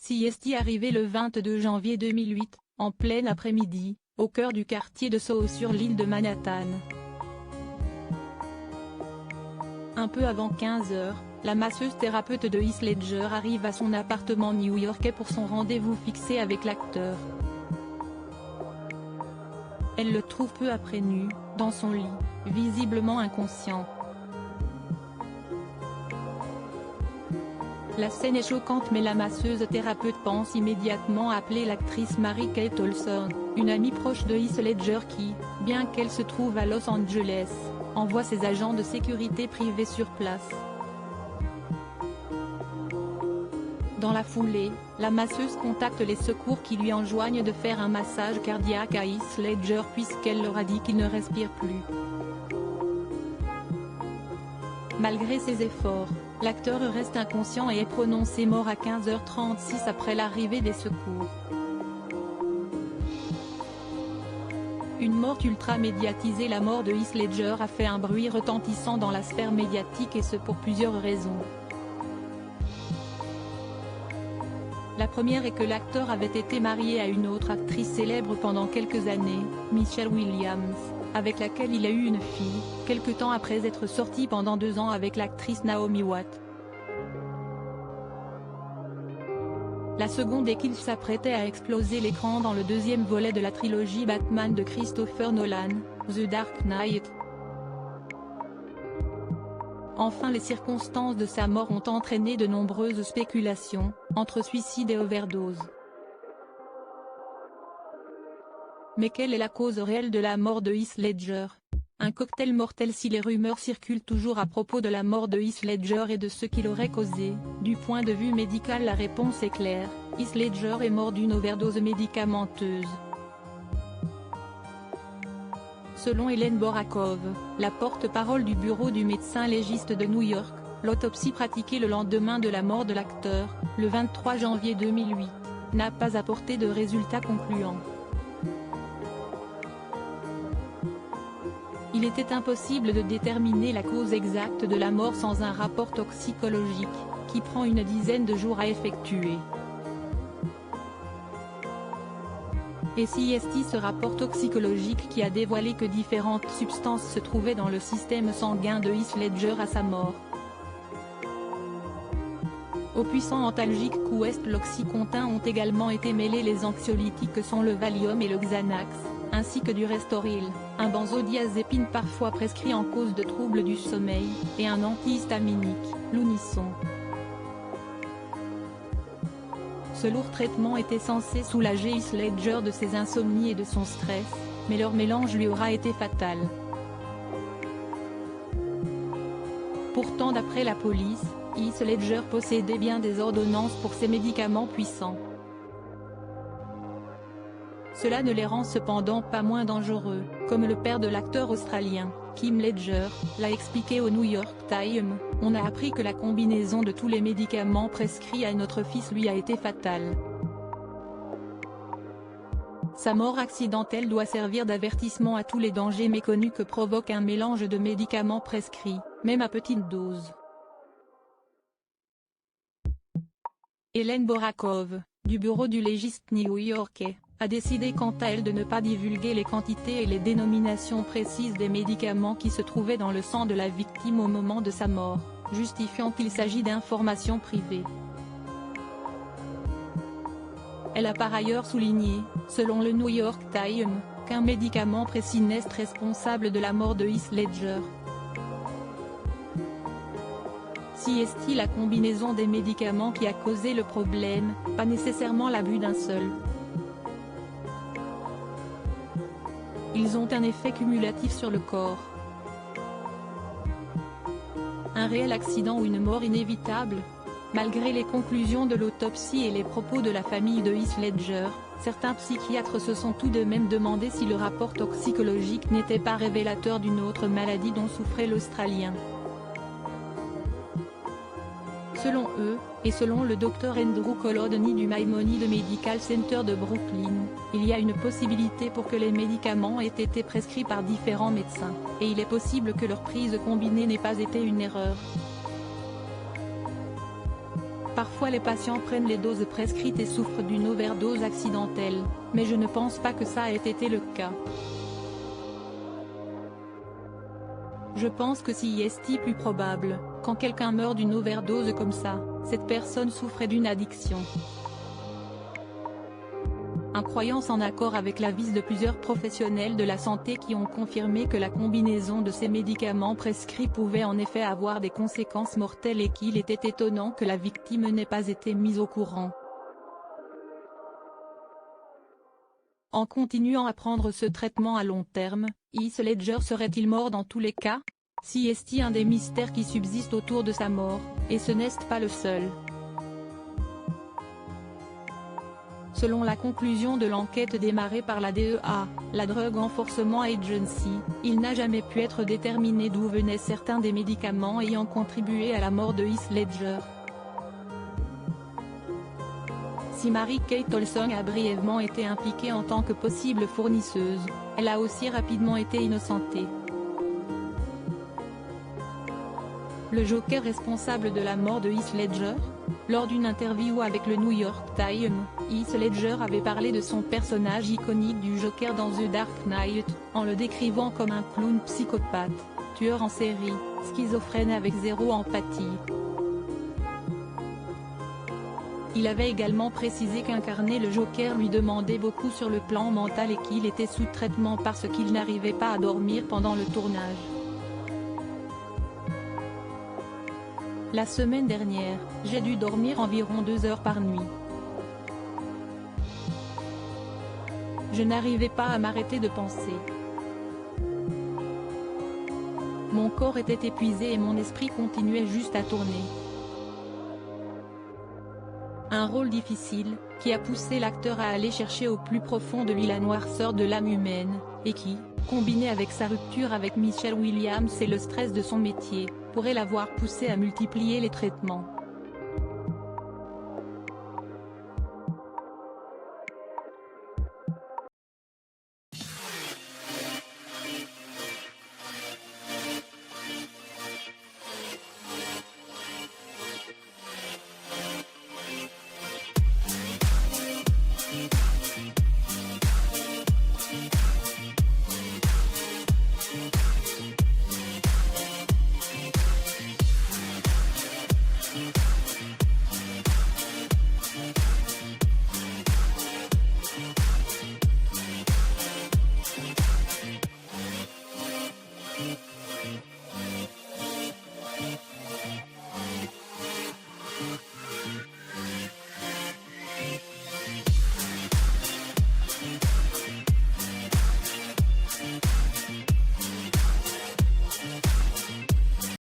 CST arrivé le 22 janvier 2008, en plein après-midi, au cœur du quartier de Soho sur l'île de Manhattan. Un peu avant 15 h, la masseuse thérapeute de Heath Ledger arrive à son appartement new-yorkais pour son rendez-vous fixé avec l'acteur. Elle le trouve peu après nu, dans son lit, visiblement inconscient. La scène est choquante mais la masseuse thérapeute pense immédiatement appeler l'actrice Mary-Kate Olsen, une amie proche de Heath Ledger qui, bien qu'elle se trouve à Los Angeles, envoie ses agents de sécurité privés sur place. Dans la foulée, la masseuse contacte les secours qui lui enjoignent de faire un massage cardiaque à Heath Ledger puisqu'elle leur a dit qu'il ne respire plus. Malgré ses efforts, l'acteur reste inconscient et est prononcé mort à 15h36 après l'arrivée des secours. Une mort ultra médiatisée. La mort de Heath Ledger a fait un bruit retentissant dans la sphère médiatique et ce pour plusieurs raisons. La première est que l'acteur avait été marié à une autre actrice célèbre pendant quelques années, Michelle Williams, avec laquelle il a eu une fille, quelque temps après être sorti pendant 2 ans avec l'actrice Naomi Watts. La seconde est qu'il s'apprêtait à exploser l'écran dans le deuxième volet de la trilogie Batman de Christopher Nolan, The Dark Knight. Enfin, les circonstances de sa mort ont entraîné de nombreuses spéculations, entre suicide et overdose. Mais quelle est la cause réelle de la mort de Heath Ledger? Un cocktail mortel. Si les rumeurs circulent toujours à propos de la mort de Heath Ledger et de ce qu'il aurait causé, du point de vue médical la réponse est claire, Heath Ledger est mort d'une overdose médicamenteuse. Selon Ellen Borakov, la porte-parole du bureau du médecin légiste de New York, l'autopsie pratiquée le lendemain de la mort de l'acteur, le 23 janvier 2008, n'a pas apporté de résultats concluants. Il était impossible de déterminer la cause exacte de la mort sans un rapport toxicologique, qui prend une dizaine de jours à effectuer. Et CST, ce rapport toxicologique qui a dévoilé que différentes substances se trouvaient dans le système sanguin de Heath Ledger à sa mort. Aux puissants antalgiques Quest l'Oxycontin ont également été mêlés les anxiolytiques que sont le Valium et le Xanax, ainsi que du Restoril, un benzodiazépine parfois prescrit en cause de troubles du sommeil, et un antihistaminique, l'Unisson. Ce lourd traitement était censé soulager Heath Ledger de ses insomnies et de son stress, mais leur mélange lui aura été fatal. Pourtant, d'après la police, Heath Ledger possédait bien des ordonnances pour ces médicaments puissants. Cela ne les rend cependant pas moins dangereux, comme le père de l'acteur australien, Kim Ledger, l'a expliqué au New York Times. On a appris que la combinaison de tous les médicaments prescrits à notre fils lui a été fatale. Sa mort accidentelle doit servir d'avertissement à tous les dangers méconnus que provoque un mélange de médicaments prescrits, même à petite dose. Ellen Borakov, du bureau du légiste new-yorkais, a décidé quant à elle de ne pas divulguer les quantités et les dénominations précises des médicaments qui se trouvaient dans le sang de la victime au moment de sa mort, justifiant qu'il s'agit d'informations privées. Elle a par ailleurs souligné, selon le New York Times, qu'un médicament précis n'est responsable de la mort de Heath Ledger. CST, la combinaison des médicaments qui a causé le problème, pas nécessairement l'abus d'un seul. Ils ont un effet cumulatif sur le corps. Un réel accident ou une mort inévitable? Malgré les conclusions de l'autopsie et les propos de la famille de Heath Ledger, certains psychiatres se sont tout de même demandé si le rapport toxicologique n'était pas révélateur d'une autre maladie dont souffrait l'Australien. Selon eux, et selon le Dr Andrew Kolodny du Maimonides Medical Center de Brooklyn, il y a une possibilité pour que les médicaments aient été prescrits par différents médecins, et il est possible que leur prise combinée n'ait pas été une erreur. Parfois les patients prennent les doses prescrites et souffrent d'une overdose accidentelle, mais je ne pense pas que ça ait été le cas. Je pense que si est plus probable, quand quelqu'un meurt d'une overdose comme ça, cette personne souffrait d'une addiction. Une croyance en accord avec l'avis de plusieurs professionnels de la santé qui ont confirmé que la combinaison de ces médicaments prescrits pouvait en effet avoir des conséquences mortelles et qu'il était étonnant que la victime n'ait pas été mise au courant. En continuant à prendre ce traitement à long terme, Heath Ledger serait-il mort dans tous les cas? Si est un des mystères qui subsistent autour de sa mort, et ce n'est pas le seul. Selon la conclusion de l'enquête démarrée par la DEA, la Drug Enforcement Agency, il n'a jamais pu être déterminé d'où venaient certains des médicaments ayant contribué à la mort de Heath Ledger. Si Mary-Kate Olson a brièvement été impliquée en tant que possible fournisseuse, elle a aussi rapidement été innocentée. Le Joker responsable de la mort de Heath Ledger? Lors d'une interview avec le New York Times, Heath Ledger avait parlé de son personnage iconique du Joker dans The Dark Knight, en le décrivant comme un clown psychopathe, tueur en série, schizophrène avec zéro empathie. Il avait également précisé qu'incarner le Joker lui demandait beaucoup sur le plan mental et qu'il était sous traitement parce qu'il n'arrivait pas à dormir pendant le tournage. La semaine dernière, j'ai dû dormir environ 2 heures par nuit. Je n'arrivais pas à m'arrêter de penser. Mon corps était épuisé et mon esprit continuait juste à tourner. Un rôle difficile, qui a poussé l'acteur à aller chercher au plus profond de lui la noirceur de l'âme humaine, et qui, combiné avec sa rupture avec Michelle Williams et le stress de son métier, pourrait l'avoir poussé à multiplier les traitements.